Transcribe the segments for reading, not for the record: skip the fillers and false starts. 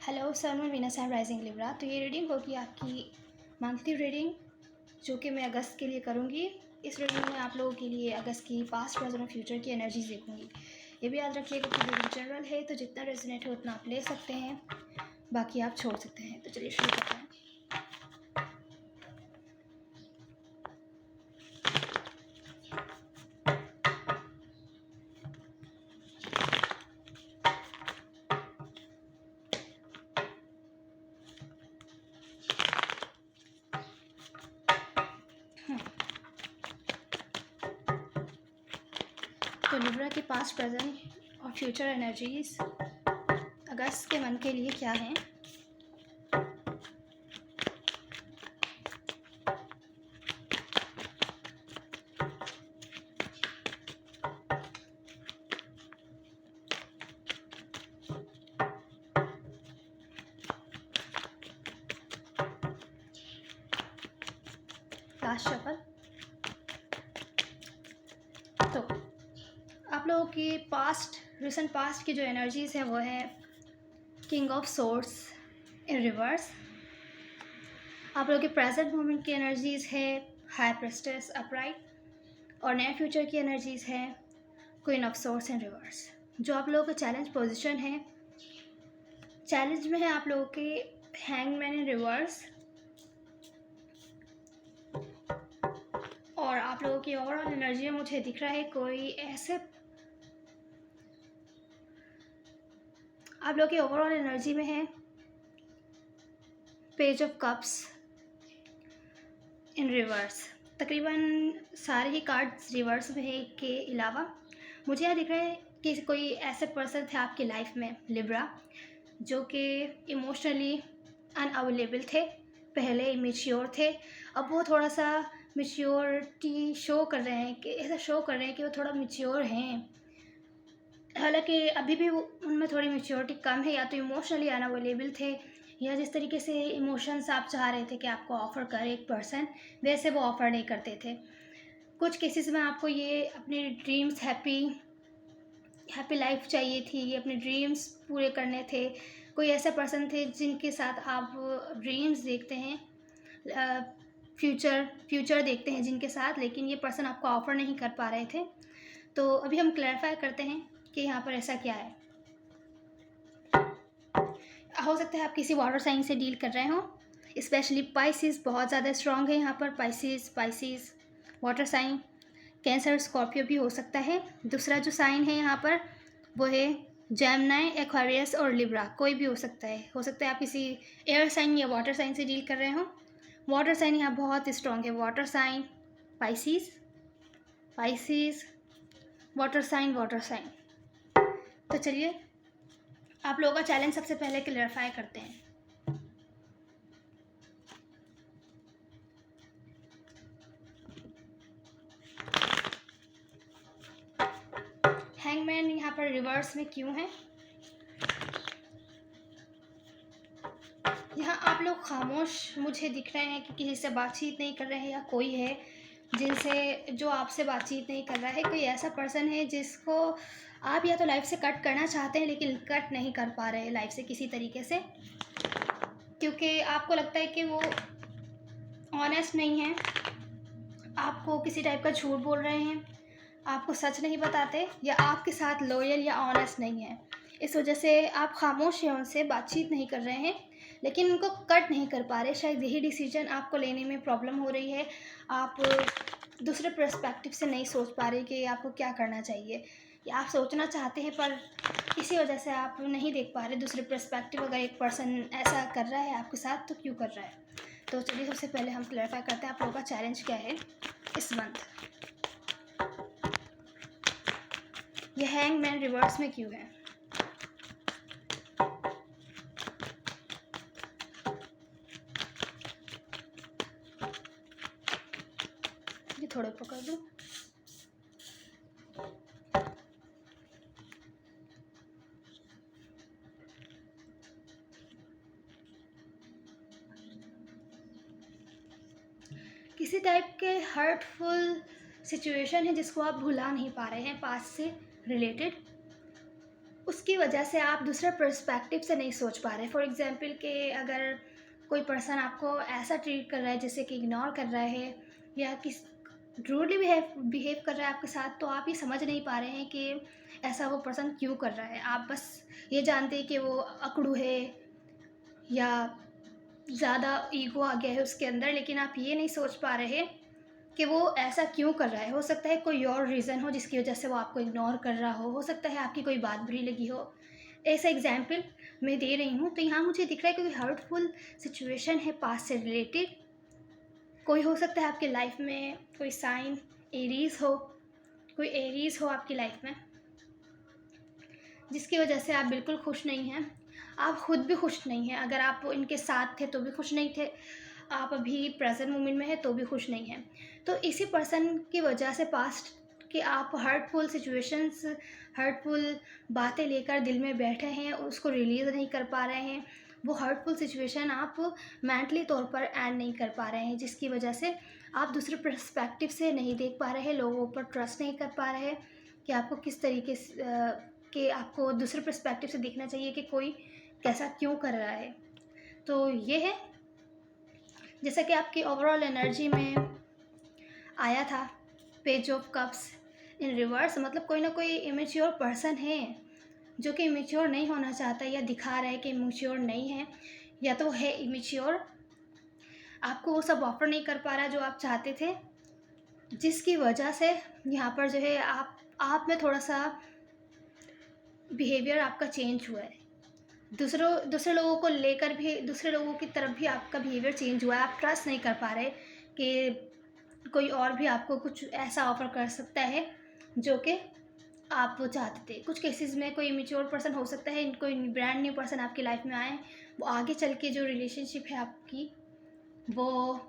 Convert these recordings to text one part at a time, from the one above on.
Hello sir, मैं Venus I am rising Libra. तो ये रीडिंग होगी आपकी मंथली रीडिंग, जो कि मैं अगस्त के लिए करूँगी। इस रीडिंग में आप लोगों के लिए अगस्त की पास्ट, प्रेजेंट और फ्यूचर की एनर्जीज देखूँगी। ये भी याद रखिएगा कि रीडिंग जनरल है, तो जितना रेजोनेट हो उतना आप ले सकते हैं, बाकी आप छोड़ सकते हैं। तो चलिए शुरू करते हैं। तो लिब्रा की पास्ट, प्रेजेंट और फ्यूचर एनर्जीज अगस्त के मन के लिए क्या हैं। Last shuffle. तो आप लोगों की रिसेंट पास्ट की जो एनर्जीज़ है वो है king of swords in reverse. आप लोगों के प्रेजेंट मोमेंट की एनर्जीज़ है हाई प्रेस्टेस अपराइट, और नए फ्यूचर की एनर्जीज़ है queen of swords in reverse. जो आप लोगों का चैलेंज पोजीशन है, चैलेंज में है आप लोगों के हैंगमैन इन रिवर्स, और आप लोगों की ओवरऑल एनर्जी में मुझे दिख रहा है कोई ऐसे, आप लोगों की ओवरऑल एनर्जी में है page of cups in reverse. तकरीबन सारे ही कार्ड्स रिवर्स में है के अलावा मुझे यह दिख रहा है कि कोई ऐसे पर्सन थे आपकी लाइफ में लिब्रा, जो कि इमोशनली अनअवेलेबल थे, पहले इमेच्योर थे। अब वो थोड़ा सा मेच्योरिटी शो कर रहे हैं, कि ऐसा शो कर रहे हैं कि वो थोड़ा मेच्योर हैं, हालांकि अभी भी उनमें थोड़ी मेच्योरिटी कम है। या तो इमोशनली अनअवेलेबल थे, या जिस तरीके से इमोशंस आप चाह रहे थे कि आपको ऑफ़र करे एक पर्सन, वैसे वो ऑफ़र नहीं करते थे। कुछ केसेस में आपको ये अपने ड्रीम्स, हैप्पी लाइफ चाहिए थी, ये अपने ड्रीम्स पूरे करने थे। कोई ऐसे पर्सन थे जिनके साथ आप ड्रीम्स देखते हैं, फ्यूचर देखते हैं जिनके साथ, लेकिन ये पर्सन आपको ऑफ़र नहीं कर पा रहे थे। तो अभी हम क्लैरिफाई करते हैं कि यहाँ पर ऐसा क्या है। हो सकता है आप किसी वाटर साइन से डील कर रहे हो, स्पेशली पाइसिस बहुत ज़्यादा स्ट्रॉन्ग है यहाँ पर। Pisces water sign, Cancer, Scorpio भी हो सकता है। दूसरा जो साइन है यहाँ पर वो है जेमिनी, एक्वेरियस और लिब्रा, कोई भी हो सकता है। आप किसी एयर साइन या वाटर साइन से डील कर रहे हो। वाटर साइन यहाँ बहुत स्ट्रॉन्ग है, water sign, Pisces, water sign. तो चलिए आप लोगों का चैलेंज सबसे पहले क्लैरिफाई करते हैं। हैंगमैन यहाँ पर रिवर्स में क्यों है? यहाँ आप लोग खामोश मुझे दिख रहे हैं कि किसी से बातचीत नहीं कर रहे हैं, या कोई है जो आपसे बातचीत नहीं कर रहा है। कोई ऐसा पर्सन है जिसको आप या तो लाइफ से कट करना चाहते हैं, लेकिन कट नहीं कर पा रहे हैं लाइफ से किसी तरीके से, क्योंकि आपको लगता है कि वो ऑनेस्ट नहीं है, आपको किसी टाइप का झूठ बोल रहे हैं, आपको सच नहीं बताते, या आपके साथ लॉयल या ऑनेस्ट नहीं है। इस वजह से आप खामोश हैं, उनसे बातचीत नहीं कर रहे हैं, लेकिन उनको कट नहीं कर पा रहे। शायद यही डिसीजन आपको लेने में प्रॉब्लम हो रही है। आप दूसरे पर्सपेक्टिव से नहीं सोच पा रहे कि आपको क्या करना चाहिए, या आप सोचना चाहते हैं पर इसी वजह से आप नहीं देख पा रहे दूसरे पर्सपेक्टिव। अगर एक पर्सन ऐसा कर रहा है आपके साथ तो क्यों कर रहा है? तो चलिए सबसे पहले हम क्लैरिफाई करते हैं आप लोगों का चैलेंज क्या है इस मंथ। ये हैंगमैन रिवर्स में क्यों है? ये थोड़ा पकड़ दो। किसी टाइप के हर्टफुल सिचुएशन है जिसको आप भुला नहीं पा रहे हैं, पास्ट से रिलेटेड। उसकी वजह से आप दूसरे पर्सपेक्टिव से नहीं सोच पा रहे। फॉर एग्ज़ाम्पल कि अगर कोई पर्सन आपको ऐसा ट्रीट कर रहा है जैसे कि इग्नोर कर रहा है या किस रूडली बिहेव बिहेव कर रहा है आपके साथ, तो आप ये समझ नहीं पा रहे हैं कि ऐसा वो पर्सन क्यों कर रहा है। आप बस ये जानते हैं कि वो अकड़ू है या ज़्यादा ईगो आ गया है उसके अंदर, लेकिन आप ये नहीं सोच पा रहे कि वो ऐसा क्यों कर रहा है। हो सकता है कोई और रीज़न हो जिसकी वजह से वो आपको इग्नोर कर रहा हो सकता है आपकी कोई बात बुरी लगी हो। ऐसा एग्ज़ाम्पल मैं दे रही हूँ, तो यहाँ मुझे दिख रहा है कोई हर्टफुल सिचुएशन है पास्ट से रिलेटेड। कोई हो सकता है आपकी लाइफ में कोई साइन कोई एरीज़ हो आपकी लाइफ में, जिसकी वजह से आप बिल्कुल खुश नहीं हैं। आप खुद भी खुश नहीं हैं। अगर आप इनके साथ थे तो भी खुश नहीं थे, आप अभी प्रेज़ेंट मोमेंट में हैं तो भी खुश नहीं हैं। तो इसी पर्सन की वजह से पास्ट कि आप हर्टफुल सिचुएशंस, हर्टफुल बातें लेकर दिल में बैठे हैं और उसको रिलीज़ नहीं कर पा रहे हैं। वो हर्टफुल सिचुएशन आप मेंटली तौर पर एंड नहीं कर पा रहे हैं, जिसकी वजह से आप दूसरे पर्सपेक्टिव से नहीं देख पा रहे हैं, लोगों पर ट्रस्ट नहीं कर पा रहे हैं कि आपको किस तरीके से कि आपको दूसरे पर्सपेक्टिव से देखना चाहिए कि कोई कैसा क्यों कर रहा है। तो ये है, जैसा कि आपकी ओवरऑल एनर्जी में आया था page of cups in reverse, मतलब कोई ना कोई इमेच्योर पर्सन है जो कि इमेच्योर नहीं होना चाहता या दिखा रहा है कि इमेच्योर नहीं है, या तो है इमेच्योर, आपको वो सब ऑफर नहीं कर पा रहा जो आप चाहते थे, जिसकी वजह से यहाँ पर जो है आप में थोड़ा सा बिहेवियर आपका चेंज हुआ है। दूसरे लोगों को लेकर भी, दूसरे लोगों की तरफ भी आपका बिहेवियर चेंज हुआ है। आप ट्रस्ट नहीं कर पा रहे कि कोई और भी आपको कुछ ऐसा ऑफ़र कर सकता है जो कि आप वो चाहते थे। कुछ केसेस में कोई मैच्योर पर्सन हो सकता है, कोई ब्रांड न्यू पर्सन आपकी लाइफ में आए, वो आगे चल के जो रिलेशनशिप है आपकी वो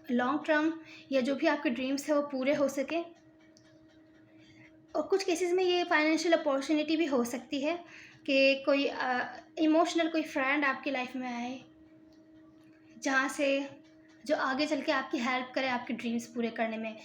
लॉन्ग टर्म या जो भी आपके ड्रीम्स है वो पूरे हो सके। और कुछ केसेस में ये फाइनेंशियल अपॉर्चुनिटी भी हो सकती है कि कोई इमोशनल कोई फ्रेंड आपकी लाइफ में आए, जहाँ से जो आगे चल के आपकी हेल्प करे आपके ड्रीम्स पूरे करने में।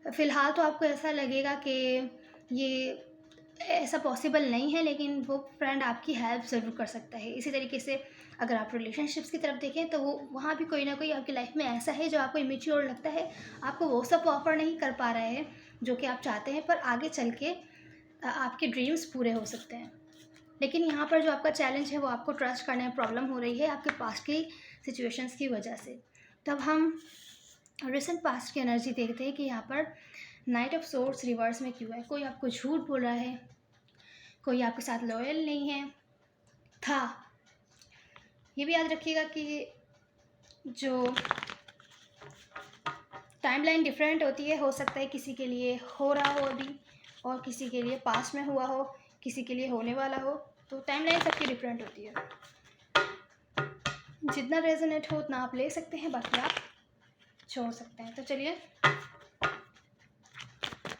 फ़िलहाल तो आपको ऐसा लगेगा कि ये ऐसा पॉसिबल नहीं है, लेकिन वो फ्रेंड आपकी हेल्प ज़रूर कर सकता है। इसी तरीके से अगर आप रिलेशनशिप्स की तरफ देखें तो वो वहाँ भी कोई ना कोई आपकी लाइफ में ऐसा है जो आपको इमेच्योर लगता है, आपको वो सब ऑफ़र नहीं कर पा रहा है जो कि आप चाहते हैं, पर आगे चल के आपके ड्रीम्स पूरे हो सकते हैं। लेकिन यहाँ पर जो आपका चैलेंज है वो आपको ट्रस्ट करने में प्रॉब्लम हो रही है आपके पास्ट की सिचुएशंस की वजह से। तब हम रिसेंट पास्ट की एनर्जी देखते हैं कि यहाँ पर नाइट ऑफ सोर्ड्स रिवर्स में क्यों है। कोई आपको झूठ बोल रहा है, कोई आपके साथ लॉयल नहीं है था। ये भी याद रखिएगा कि जो टाइमलाइन डिफरेंट होती है, हो सकता है किसी के लिए हो रहा हो अभी और किसी के लिए पास्ट में हुआ हो, किसी के लिए होने वाला हो, तो टाइमलाइन सबकी डिफरेंट होती है। जितना रेजोनेट हो उतना आप ले सकते हैं, बाकी आप छोड़ सकते हैं। तो चलिए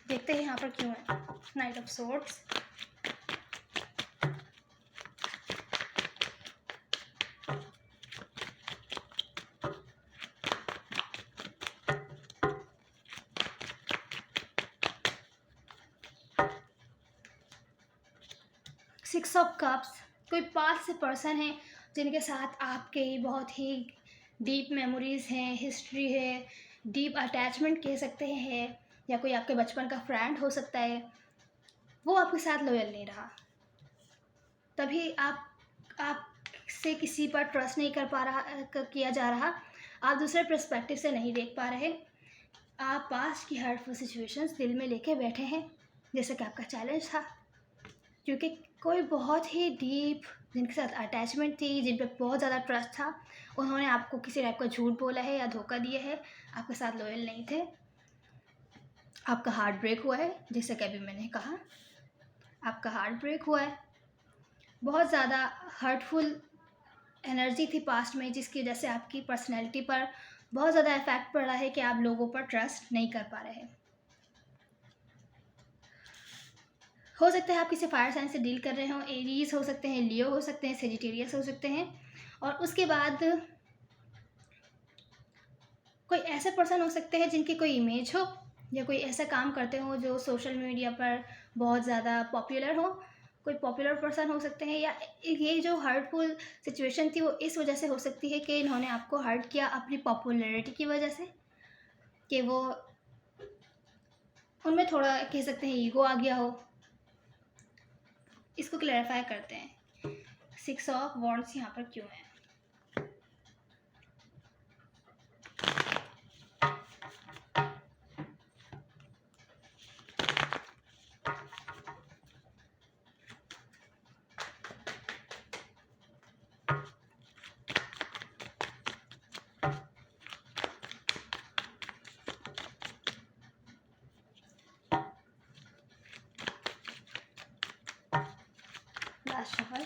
देखते हैं यहाँ पर क्यों है night of swords. Six of cups, कोई पास से पर्सन है जिनके साथ आपके बहुत ही डीप मेमोरीज़ हैं, हिस्ट्री है, डीप अटैचमेंट कह सकते हैं, या कोई आपके बचपन का फ्रेंड हो सकता है। वो आपके साथ लॉयल नहीं रहा, तभी आपसे किसी पर ट्रस्ट नहीं कर पा रहा किया जा रहा, आप दूसरे पर्सपेक्टिव से नहीं देख पा रहे, आप पास्ट की हर्टफुल सिचुएशंस दिल में लेके बैठे हैं, जैसे कि आपका चैलेंज था। क्योंकि कोई बहुत ही डीप जिनके साथ अटैचमेंट थी, जिन पे बहुत ज़्यादा ट्रस्ट था, उन्होंने आपको किसी टाइप का झूठ बोला है या धोखा दिया है, आपके साथ लॉयल नहीं थे, आपका हार्ट ब्रेक हुआ है। जैसे कि अभी मैंने कहा, आपका हार्ट ब्रेक हुआ है। बहुत ज़्यादा हर्टफुल एनर्जी थी पास्ट में, जिसकी वजह से आपकी पर्सनैलिटी पर बहुत ज़्यादा इफ़ेक्ट पड़ रहा है कि आप लोगों पर ट्रस्ट नहीं कर पा रहे हैं। हो सकता है आप किसी फायर साइन से डील कर रहे हो, एरीज हो सकते हैं, लियो हो सकते हैं, सेजिटेरियस हो सकते हैं, और उसके बाद कोई ऐसे पर्सन हो सकते हैं जिनकी कोई इमेज हो या कोई ऐसा काम करते हो जो सोशल मीडिया पर बहुत ज़्यादा पॉपुलर हो, कोई पॉपुलर पर्सन हो सकते हैं, या ये जो हर्टफुल सिचुएशन थी वो इस वजह से हो सकती है कि इन्होंने आपको हर्ट किया अपनी पॉपुलैरिटी की वजह से, कि वो उनमें थोड़ा कह सकते हैं ईगो आ गया हो। इसको क्लैरिफाई करते हैं 6 ऑफ वॉन्ड्स यहाँ पर क्यों है। Last shuffle.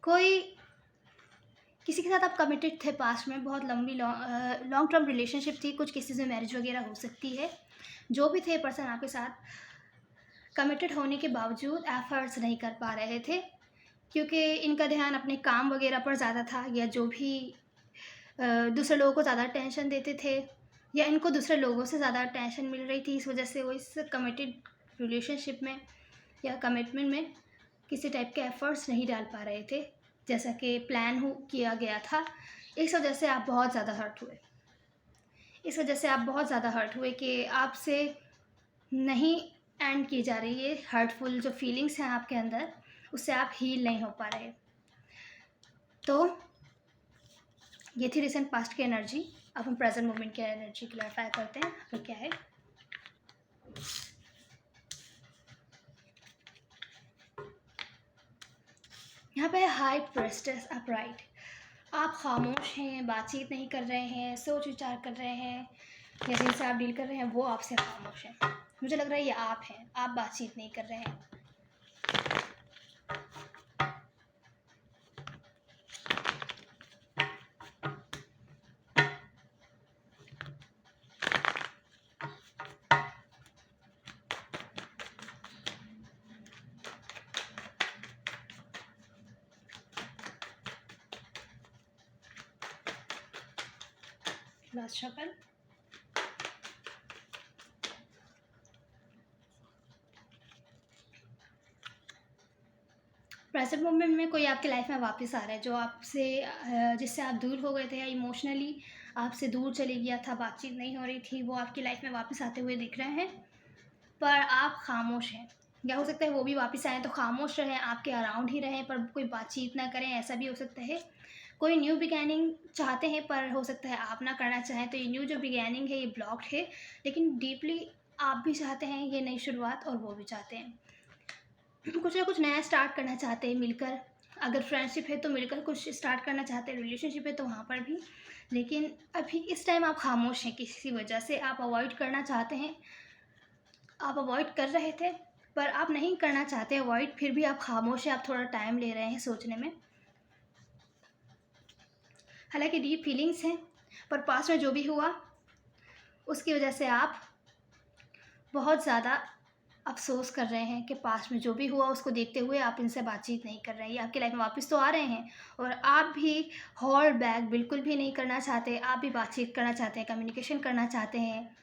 कोई किसी के साथ आप कमिटेड थे पास्ट में, बहुत लंबी लॉन्ग टर्म रिलेशनशिप थी, कुछ किसी से मैरिज वगैरह हो सकती है। जो भी थे पर्सन आपके साथ कमिटेड होने के बावजूद एफर्ट्स नहीं कर पा रहे थे, क्योंकि इनका ध्यान अपने काम वगैरह पर ज़्यादा था, या जो भी दूसरे लोगों को ज़्यादा टेंशन देते थे, या इनको दूसरे लोगों से ज़्यादा टेंशन मिल रही थी। इस वजह से वो इस कमिटेड रिलेशनशिप में या कमिटमेंट में किसी टाइप के एफर्ट्स नहीं डाल पा रहे थे जैसा कि प्लान हो किया गया था। इस वजह से आप बहुत ज़्यादा हर्ट हुए। इस वजह से आप बहुत ज़्यादा हर्ट हुए कि आपसे नहीं एंड की जा रही है हर्टफुल जो फीलिंग्स हैं आपके अंदर, उससे आप हील नहीं हो पा रहे। तो ये थी रिसेंट पास्ट की एनर्जी। अब हम प्रेजेंट मोमेंट की एनर्जी क्लैरिफाई करते हैं तो क्या है। यहाँ पे हाई प्रेस्टेस अपराइट। आप खामोश हैं, बातचीत नहीं कर रहे हैं, सोच विचार कर रहे हैं, या जिनसे आप डील कर रहे हैं वो आपसे खामोश हैं। मुझे लग रहा है ये आप हैं, आप बातचीत नहीं कर रहे हैं। Last shuffle. प्रेजेंट मोमेंट में कोई आपकी लाइफ में वापस आ रहा है जो आपसे जिससे आप दूर हो गए थे, या इमोशनली आपसे दूर चले गया था, बातचीत नहीं हो रही थी, वो आपकी लाइफ में वापस आते हुए दिख रहे हैं, पर आप खामोश हैं। या हो सकता है वो भी वापस आएँ तो खामोश रहें, आपके अराउंड ही रहें, पर कोई बातचीत ना करें, ऐसा भी हो सकता है। कोई न्यू बिगैनिंग चाहते हैं, पर हो सकता है आप ना करना चाहें, तो ये न्यू जो बिगैनिंग है ये ब्लॉक्ड है। लेकिन डीपली आप भी चाहते हैं ये नई शुरुआत, और वो भी चाहते हैं कुछ ना कुछ नया स्टार्ट करना चाहते हैं मिलकर। अगर फ्रेंडशिप है तो मिलकर कुछ स्टार्ट करना चाहते हैं, रिलेशनशिप है तो वहाँ पर भी। लेकिन अभी इस टाइम आप खामोश हैं, किसी वजह से आप अवॉइड करना चाहते हैं। आप अवॉइड कर रहे थे, पर आप नहीं करना चाहते अवॉइड, फिर भी आप खामोश हैं, आप थोड़ा टाइम ले रहे हैं सोचने में। हालांकि डीप फीलिंग्स हैं, पर पास्ट में जो भी हुआ उसकी वजह से आप बहुत ज़्यादा अफ़सोस कर रहे हैं कि पास्ट में जो भी हुआ उसको देखते हुए आप इनसे बातचीत नहीं कर रहे हैं। ये आपकी लाइफ में वापस तो आ रहे हैं, और आप भी होल्ड बैक बिल्कुल भी नहीं करना चाहते। आप भी बातचीत करना चाहते हैं, कम्युनिकेशन करना चाहते हैं,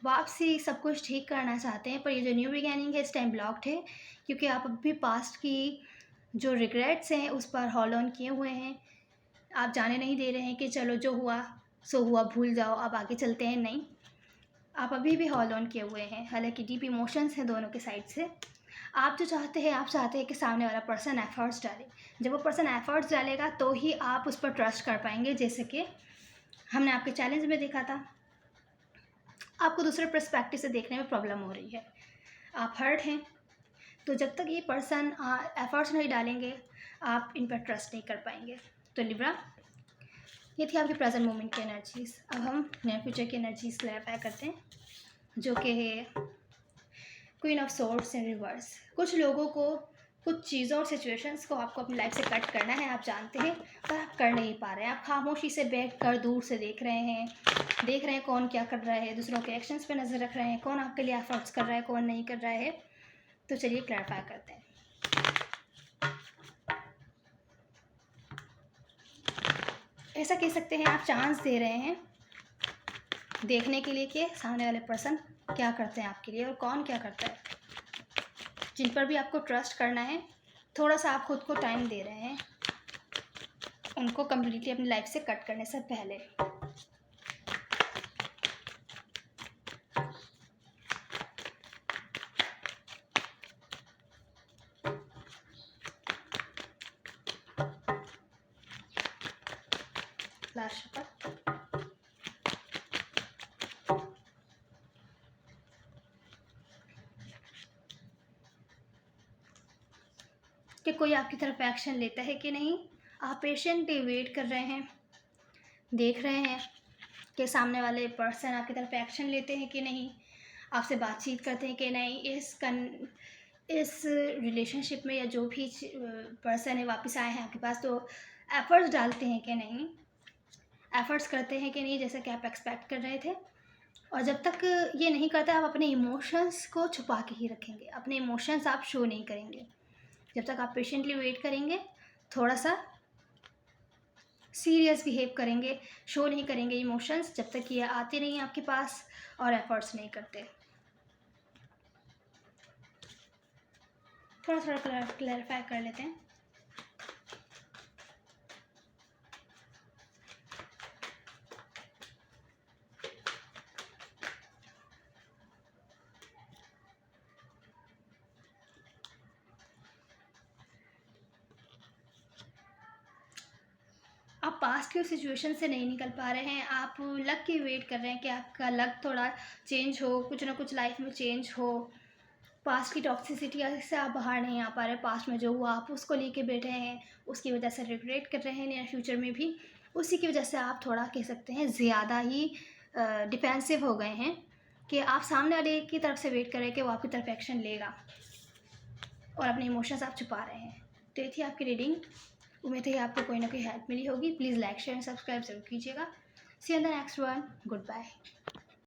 वापसी सब कुछ ठीक करना चाहते हैं। पर ये जो न्यू बिगैनिंग है इस टाइम ब्लॉक्ड है, क्योंकि आप अभी पास्ट की जो रिग्रेट्स हैं उस पर होल्ड ऑन किए हुए हैं। आप जाने नहीं दे रहे हैं कि चलो जो हुआ सो हुआ, भूल जाओ, अब आगे चलते हैं। नहीं, आप अभी भी होल्ड ऑन किए हुए हैं। हालांकि डीप इमोशंस हैं दोनों के साइड से। आप जो चाहते हैं, आप चाहते हैं कि सामने वाला पर्सन एफर्ट्स डाले। जब वो पर्सन एफर्ट्स डालेगा तो ही आप उस पर ट्रस्ट कर पाएंगे। जैसे कि हमने आपके चैलेंज में देखा था, आपको दूसरे पर्सपेक्टिव से देखने में प्रॉब्लम हो रही है, आप हर्ट हैं। तो जब तक ये पर्सन एफर्ट्स नहीं डालेंगे आप इन पर ट्रस्ट नहीं कर पाएंगे। तो लिब्रा, ये थी आपकी प्रेजेंट मोमेंट की एनर्जीज़। अब हम नियर फ्यूचर की एनर्जीज़ क्लैरिफाई करते हैं, जो कि है queen of swords in reverse. कुछ लोगों को, कुछ चीज़ों और सिचुएशंस को आपको अपनी लाइफ से कट करना है, आप जानते हैं, पर आप कर नहीं पा रहे हैं। आप खामोशी से बैठ कर दूर से देख रहे हैं कौन क्या कर रहा है, दूसरों के एक्शंस पे नज़र रख रहे हैं, कौन आपके लिए एफर्ट्स कर रहा है, कौन नहीं कर रहा है। तो चलिए क्लैरिफाई करते हैं। ऐसा कह सकते हैं आप चांस दे रहे हैं देखने के लिए कि सामने वाले पर्सन क्या करते हैं आपके लिए और कौन क्या करता है। जिन पर भी आपको ट्रस्ट करना है, थोड़ा सा आप खुद को टाइम दे रहे हैं उनको कम्प्लीटली अपनी लाइफ से कट करने से पहले। लास्ट पर कि कोई आपकी तरफ एक्शन लेता है कि नहीं। आप पेशेंटली वेट कर रहे हैं, देख रहे हैं कि सामने वाले पर्सन आपकी तरफ एक्शन लेते हैं कि नहीं, आपसे बातचीत करते हैं कि नहीं, इस रिलेशनशिप में या जो भी पर्सन है वापस आए हैं आपके पास तो एफ़र्ट्स डालते हैं कि नहीं, एफ़र्ट्स करते हैं कि नहीं जैसा कि आप एक्सपेक्ट कर रहे थे। और जब तक ये नहीं करता आप अपने इमोशंस को छुपा के ही रखेंगे, अपने इमोशंस आप शो नहीं करेंगे। जब तक आप पेशेंटली वेट करेंगे, थोड़ा सा सीरियस बिहेव करेंगे, शो नहीं करेंगे इमोशंस, जब तक ये आते नहीं आपके पास और एफ़र्ट्स नहीं करते। थोड़ा थोड़ा क्लैरिफाई कर लेते हैं। आप पास्ट की सिचुएशन से नहीं निकल पा रहे हैं, आप लक की वेट कर रहे हैं कि आपका लक थोड़ा चेंज हो, कुछ ना कुछ लाइफ में चेंज हो। पास्ट की टॉक्सिसिटी से आप बाहर नहीं आ पा रहे, पास्ट में जो हुआ आप उसको लेके बैठे हैं, उसकी वजह से रिग्रेट कर रहे हैं नियर फ्यूचर में भी। उसी की वजह से आप थोड़ा कह सकते हैं ज़्यादा ही डिफेंसिव हो गए हैं कि आप सामने वाले की तरफ से वेट कर रहे हैं कि वो आपकी तरफ एक्शन लेगा और अपने इमोशंस आप छुपा रहे हैं। तो ये थी आपकी रीडिंग। उम्मीद है आपको कोई ना कोई हेल्प मिली होगी। Please like share and subscribe ज़रूर कीजिएगा। See you in the next one. Good bye.